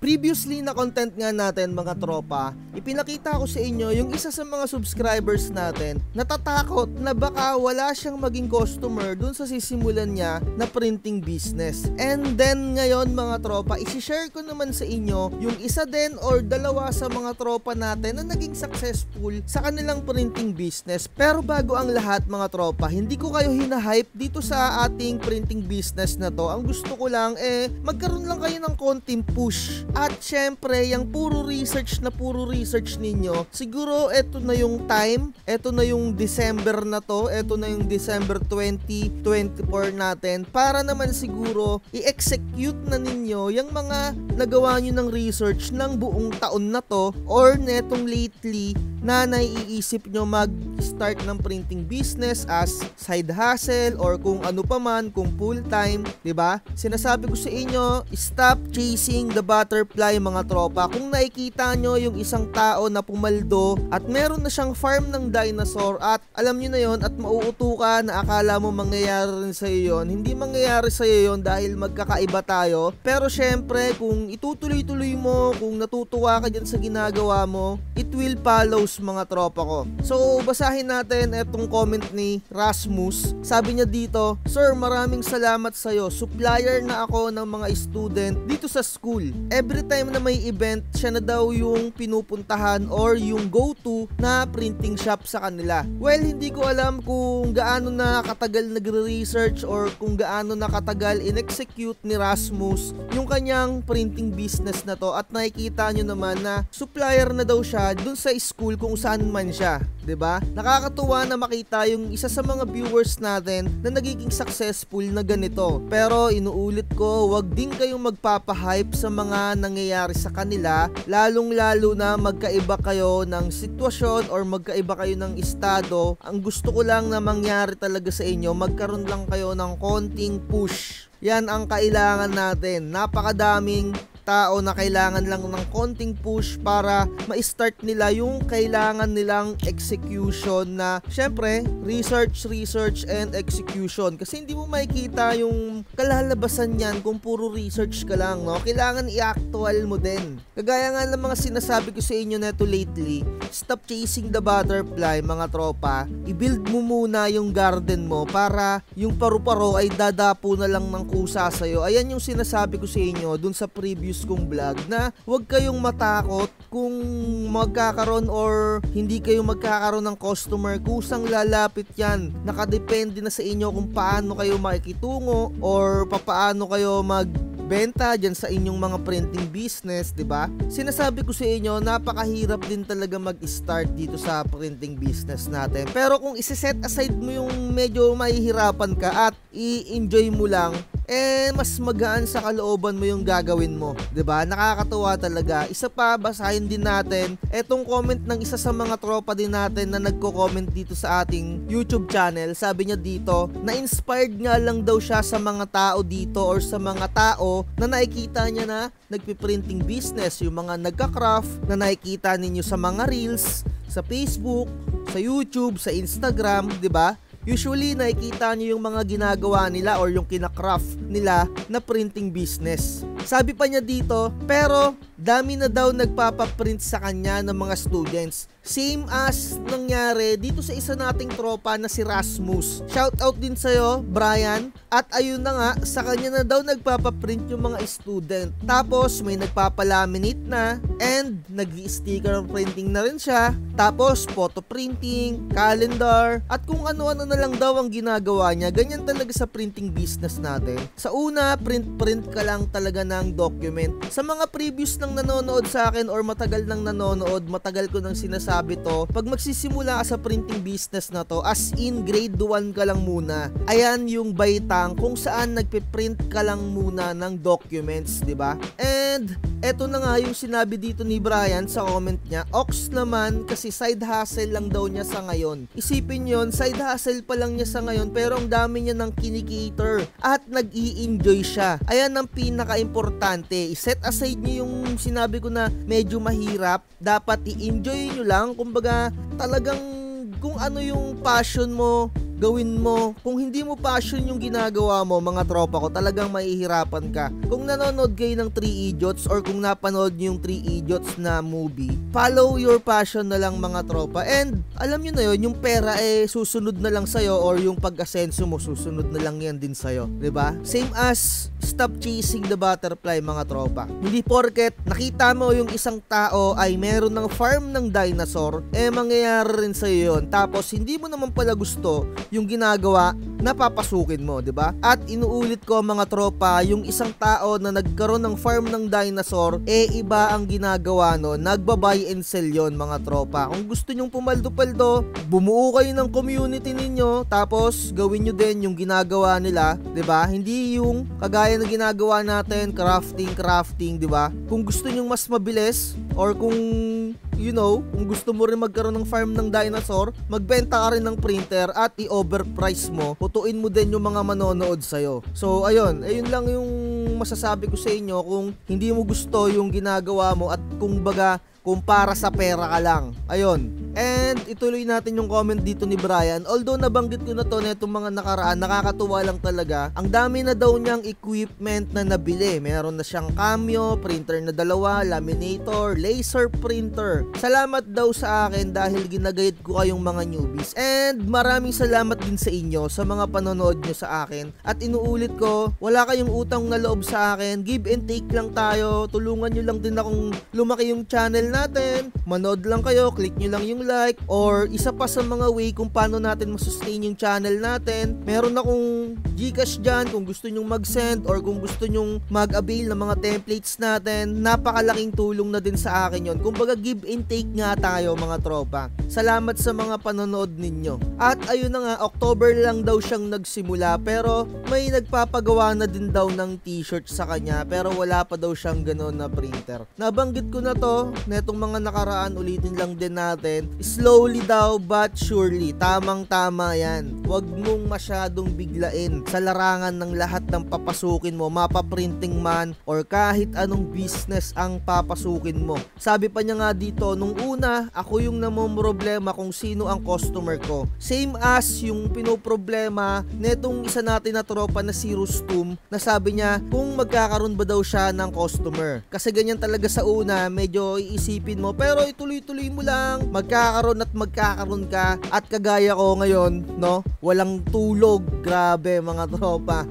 Previously na content nga natin mga tropa, ipinakita ko sa inyo yung isa sa mga subscribers natin natatakot na baka wala siyang maging customer dun sa sisimulan niya na printing business. And then ngayon mga tropa, isi-share ko naman sa inyo yung isa din or dalawa sa mga tropa natin na naging successful sa kanilang printing business. Pero bago ang lahat mga tropa, hindi ko kayo hinahype dito sa ating printing business na to. Ang gusto ko lang magkaroon lang kayo ng konting push. At syempre, yung puro research ninyo, siguro eto na yung time, eto na yung December na to, eto na yung December 2024 natin para naman siguro i-execute na ninyo yung mga nagawa nyo ng research ng buong taon na to or netong lately na naiisip nyo mag-start ng printing business as side hustle or kung ano pa man, kung full time, 'di ba? Sinasabi ko sa inyo, stop chasing the butterfly mga tropa. Kung nakikita nyo yung isang tao na pumaldo at meron na siyang farm ng dinosaur at alam nyo na yon at mauuto ka na akala mo mangyayari rin sa'yo yun, hindi mangyayari sa'yo yun dahil magkakaiba tayo. Pero syempre, kung itutuloy-tuloy mo, kung natutuwa ka dyan sa ginagawa mo, it will follows mga tropa ko. So, basahin natin itong comment ni Rasmus. Sabi niya dito, "Sir, maraming salamat sa'yo. Supplier na ako ng mga student dito sa school. Every time na may event, siya na daw yung pinupuntahan or yung go-to na printing shop sa kanila." Well, hindi ko alam kung gaano na katagal nagre-research or kung gaano na katagal in-execute ni Rasmus yung kanyang printing business na to at nakikita nyo naman na supplier na daw siya dun sa school kung saan man siya. 'Di ba? Nakakatuwa na makita yung isa sa mga viewers natin na nagiging successful na ganito. Pero inuulit ko, wag din kayong magpapahype sa mga nangyayari sa kanila, lalong-lalo na magkaiba kayo ng sitwasyon or magkaiba kayo ng estado. Ang gusto ko lang na mangyari talaga sa inyo, magkaroon lang kayo ng konting push. Yan ang kailangan natin. Napakadaming tao na kailangan lang ng konting push para ma-start nila yung kailangan nilang execution na syempre research and execution, kasi hindi mo makikita yung kalalabasan yan kung puro research ka lang, no? Kailangan i-actual mo din. Kagaya nga ng mga sinasabi ko sa inyo neto lately, stop chasing the butterfly mga tropa. I-build mo muna yung garden mo para yung paru-paro ay dadapo na lang ng kusa sa'yo. Ayan yung sinasabi ko sa inyo dun sa previous kong vlog na huwag kayong matakot kung magkakaroon or hindi kayo magkakaroon ng customer. Kusang lalapit yan. Nakadepende na sa inyo kung paano kayo makikitungo or paano kayo magbenta dyan sa inyong mga printing business, 'di ba? Sinasabi ko sa inyo, napakahirap din talaga mag-start dito sa printing business natin. Pero kung isi-set aside mo yung medyo mahihirapan ka at i-enjoy mo lang, mas magaan sa kalooban mo yung gagawin mo, 'di ba? Nakakatuwa talaga. Isa pa, basahin din natin etong comment ng isa sa mga tropa din natin na nagko-comment dito sa ating YouTube channel. Sabi niya dito, na-inspired nga lang daw siya sa mga tao dito or sa mga tao na nakikita niya na nagpi-printing business, yung mga nagka-craft na nakikita ninyo sa mga reels, sa Facebook, sa YouTube, sa Instagram, 'di ba? Usually, nakikita nyo yung mga ginagawa nila or yung kinakraft nila na printing business. Sabi pa niya dito, pero dami na daw nagpapaprint sa kanya ng mga students. Same as nangyari dito sa isa nating tropa na si Rasmus. Shoutout din sa'yo, Brian. At ayun na nga, sa kanya na daw nagpapaprint yung mga student. Tapos may nagpapalaminate na and nag-sticker printing na rin siya. Tapos photo printing, calendar, at kung ano-ano na lang daw ang ginagawa niya. Ganyan talaga sa printing business natin. Sa una, print ka lang talaga ng document. Sa mga previous nang nanonood sa akin or matagal nang nanonood, matagal ko nang sinasabi to, pag magsisimula ka sa printing business na to, as in grade 1 ka lang muna. Ayan yung baitang kung saan nagpiprint ka lang muna ng documents, 'di ba? And eto na nga yung sinabi dito ni Brian sa comment niya, Ox naman kasi side hustle lang daw niya sa ngayon. Isipin yon, side hustle pa lang niya sa ngayon pero ang dami niya ng kinikater at nag-i-enjoy siya. Ayan ang pinaka-importante. I-set aside niyo yung sinabi ko na medyo mahirap. Dapat i-enjoy nyo lang. Kumbaga talagang kung ano yung passion mo, gawin mo. Kung hindi mo passion yung ginagawa mo, mga tropa ko, talagang mahihirapan ka. Kung nanonood kayo ng 3 Idiots or kung napanood nyo yung 3 Idiots na movie, follow your passion na lang, mga tropa. And alam nyo na yun, yung pera susunod na lang sa'yo, or yung pag-asenso mo susunod na lang yan din sa'yo, diba? Same as stop chasing the butterfly, mga tropa. Hindi porket nakita mo yung isang tao ay meron ng farm ng dinosaur, mangyayari rin sa'yo yun. Tapos hindi mo naman pala gusto yung ginagawa, napapasukin mo, diba? At inuulit ko, mga tropa, yung isang tao na nagkaroon ng farm ng dinosaur, iba ang ginagawa no, nagba-buy and sell yon, mga tropa. Kung gusto nyong pumaldo-paldo, bumuo kayo ng community ninyo, tapos gawin nyo din yung ginagawa nila, diba? Hindi yung kagaya na ginagawa natin, crafting, diba? Kung gusto nyong mas mabilis, or kung kung gusto mo rin magkaroon ng farm ng dinosaur, magbenta ka rin ng printer at i-overprice mo, putuin mo din yung mga manonood sa'yo. So ayun lang yung masasabi ko sa inyo. Kung hindi mo gusto yung ginagawa mo at kung para sa pera ka lang, ayun. And ituloy natin yung comment dito ni Brian. Although nabanggit ko na to netong mga nakaraan, nakakatuwa lang talaga. Ang dami na daw niyang equipment na nabili. Meron na siyang cameo, printer na 2, laminator, laser printer. Salamat daw sa akin dahil ginagayad ko kayong mga newbies. And maraming salamat din sa inyo sa mga panonood nyo sa akin. At inuulit ko, wala kayong utang na loob sa akin. Give and take lang tayo. Tulungan nyo lang din akong lumaki yung channel natin. Manood lang kayo, click nyo lang yung like, or isa pa sa mga way kung paano natin masustain yung channel natin. Meron akong Gcash dyan kung gusto nyong mag-send or kung gusto nyong mag-avail ng mga templates natin. Napakalaking tulong na din sa akin yon. Kumbaga give and take nga tayo, mga tropa. Salamat sa mga panonood ninyo. At ayun na nga, October lang daw siyang nagsimula, pero may nagpapagawa na din daw ng t-shirt sa kanya, pero wala pa daw siyang gano'n na printer. Nabanggit ko na to netong mga nakaraan, ulitin lang din natin. Slowly daw but surely. Tamang-tama yan. Huwag mong masyadong biglain sa larangan ng lahat ng papasukin mo, mapaprinting man or kahit anong business ang papasukin mo. Sabi pa niya nga dito, nung una, ako yung namomroblema kung sino ang customer ko. Same as yung pinoproblema netong isa natin na tropa na si Rustum, na sabi niya kung magkakaroon ba daw siya ng customer. Kasi ganyan talaga sa una, medyo iisipin mo, pero ituloy-tuloy mo lang, magkakaroon ka. At kagaya ko ngayon, no, walang tulog. Grabe, mga tropa.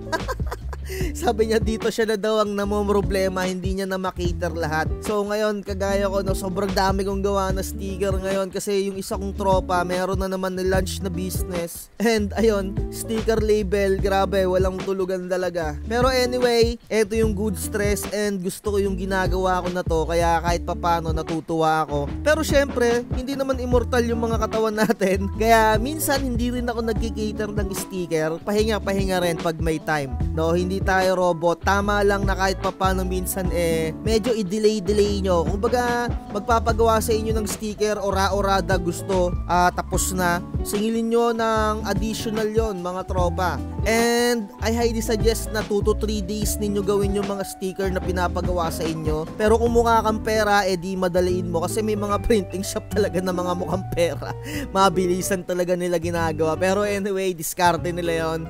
Sabi niya dito siya na daw ang namomroblema, hindi niya na makater lahat. So ngayon, kagaya ko, no, sobrang dami kong gawa na sticker ngayon kasi yung isa kong tropa meron na naman na lunch na business. And ayun, sticker label, grabe, walang tulugan talaga. Pero anyway, eto yung good stress and gusto ko yung ginagawa ko na to, kaya kahit papano natutuwa ako. Pero syempre, hindi naman immortal yung mga katawan natin, kaya minsan hindi rin ako nagkikater ng sticker. Pahinga rin pag may time, no? Hindi tayo robot. Tama lang na kahit papano minsan medyo i-delay nyo. Kung baga magpapagawa sa inyo ng sticker, ora-orada gusto, tapos na, singilin nyo ng additional yon, mga tropa. And I highly suggest na 2 to 3 days ninyo gawin yung mga sticker na pinapagawa sa inyo. Pero kung mukha kang pera, di madaliin mo kasi may mga printing shop talaga na mga mukhang pera. Mabilisan talaga nila ginagawa. Pero anyway, diskarte nila yon.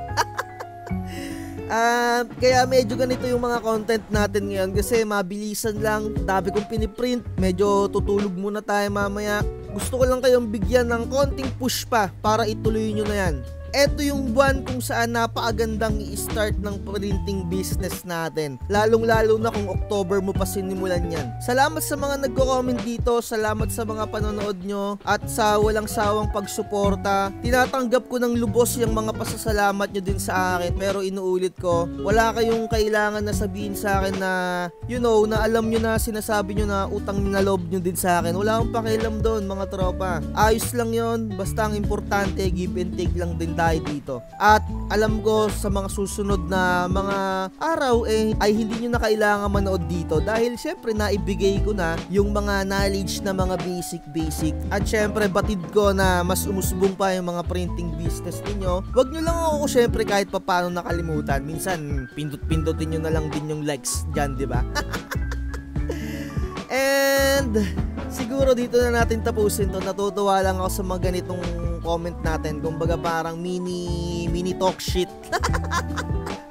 Kaya medyo ganito yung mga content natin ngayon kasi mabilisan lang, dami kong piniprint, medyo tutulog muna tayo mamaya. Gusto ko lang kayong bigyan ng konting push pa para ituloy nyo na yan. Eto yung buwan kung saan napakagandang i-start ng printing business natin. Lalong-lalo na kung October mo pa sinimulan yan. Salamat sa mga nagko-comment dito, salamat sa mga panonood nyo, at sa walang sawang pagsuporta. Tinatanggap ko ng lubos yung mga pasasalamat nyo din sa akin, pero inuulit ko, wala kayong kailangan na sabihin sa akin na, na alam nyo na, sinasabi nyo na utang na loob nyo din sa akin. Wala akong pakialam doon, mga tropa. Ayos lang yon, basta ang importante, give and take lang din tayo dito. At alam ko sa mga susunod na mga araw ay hindi nyo na kailangan manood dito dahil syempre naibigay ko na yung mga knowledge na mga basic. At syempre batid ko na mas umusbong pa yung mga printing business niyo. Wag nyo lang ako syempre kahit papaano nakalimutan. Minsan pindot-pindutin nyo na lang din yung likes dyan, di ba? And siguro dito na natin tapusin to. Natutuwa lang ako sa mga ganitong yung comment natin. Kumbaga parang mini talk shit.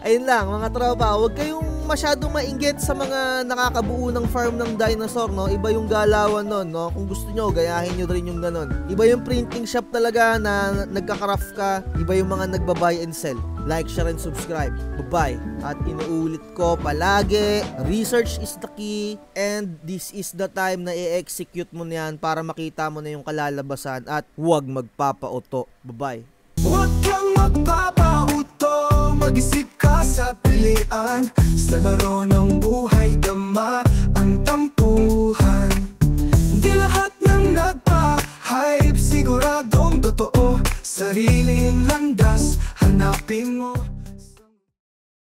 Ayun lang mga tropa, huwag kayong masyadong mainggit sa mga nakakabuo ng farm ng dinosaur, no? Iba yung galawan nun, no? Kung gusto nyo, gayahin nyo rin yung ganun. Iba yung printing shop talaga na nagka-craft ka. Iba yung mga nagba-buy and sell. Like, share, and subscribe. Bye-bye. At inuulit ko palagi, research is the key, and this is the time na i-execute mo na yan para makita mo na yung kalalabasan at huwag magpapauto. Bye-bye. Huwag kang magpapauto, mag-isip ka sa pilian. Sa laro ng buhay, dama ang tampo.